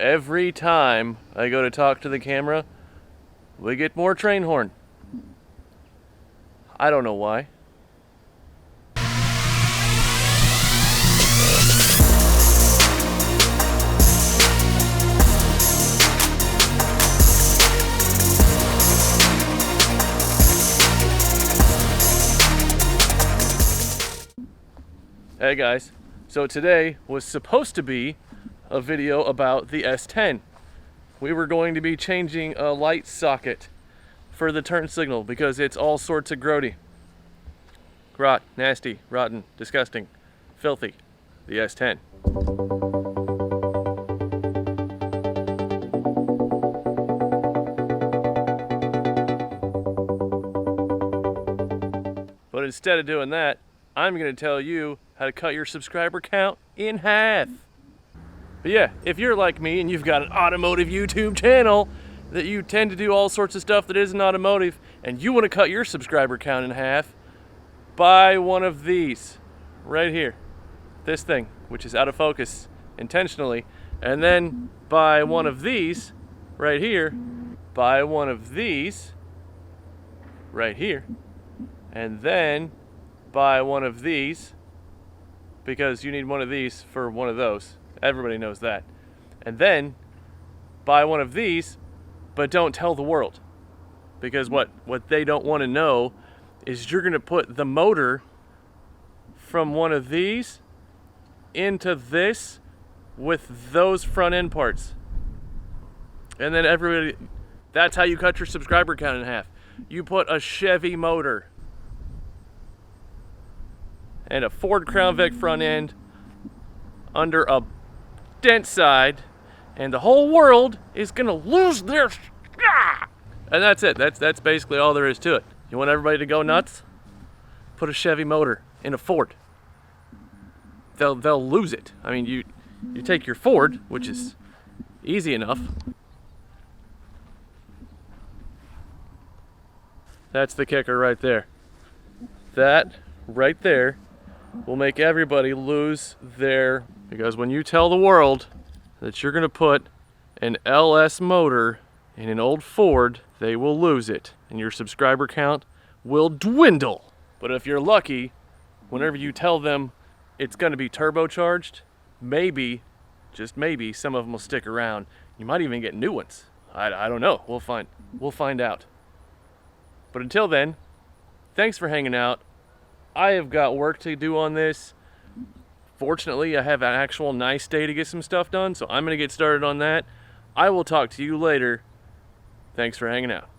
every time I go to talk to the camera, we get more train horn. I don't know why. Hey guys, so today was supposed to be a video about the S10. We were going to be changing a light socket for the turn signal because it's all sorts of grody. Rot, nasty, rotten, disgusting, filthy. The S10. But instead of doing that, I'm going to tell you how to cut your subscriber count in half. But yeah, if you're like me and you've got an automotive YouTube channel that you tend to do all sorts of stuff that isn't automotive and you want to cut your subscriber count in half, buy one of these right here. This thing, which is out of focus intentionally, and then buy one of these right here, buy one of these right here, and then buy one of these, because you need one of these for one of those. Everybody knows that. And then buy one of these, but don't tell the world. Because what they don't want to know is you're going to put the motor from one of these into this with those front end parts. And then everybody, that's how you cut your subscriber count in half. You put a Chevy motor and a Ford Crown Vic front end under a dent side, and the whole world is gonna lose their and that's it. That's basically all there is to it. You want everybody to go nuts? Put a Chevy motor in a Ford. They'll lose it. I mean, you take your Ford, which is easy enough. That's the kicker right there. That right there will make everybody lose their, because when you tell the world that you're going to put an LS motor in an old Ford, they will lose it and your subscriber count will dwindle. But if you're lucky, whenever you tell them it's going to be turbocharged, maybe, just maybe, some of them will stick around. You might even get new ones. I don't know. We'll find out. But until then, thanks for hanging out. I have got work to do on this. Fortunately, I have an actual nice day to get some stuff done, so I'm going to get started on that. I will talk to you later. Thanks for hanging out.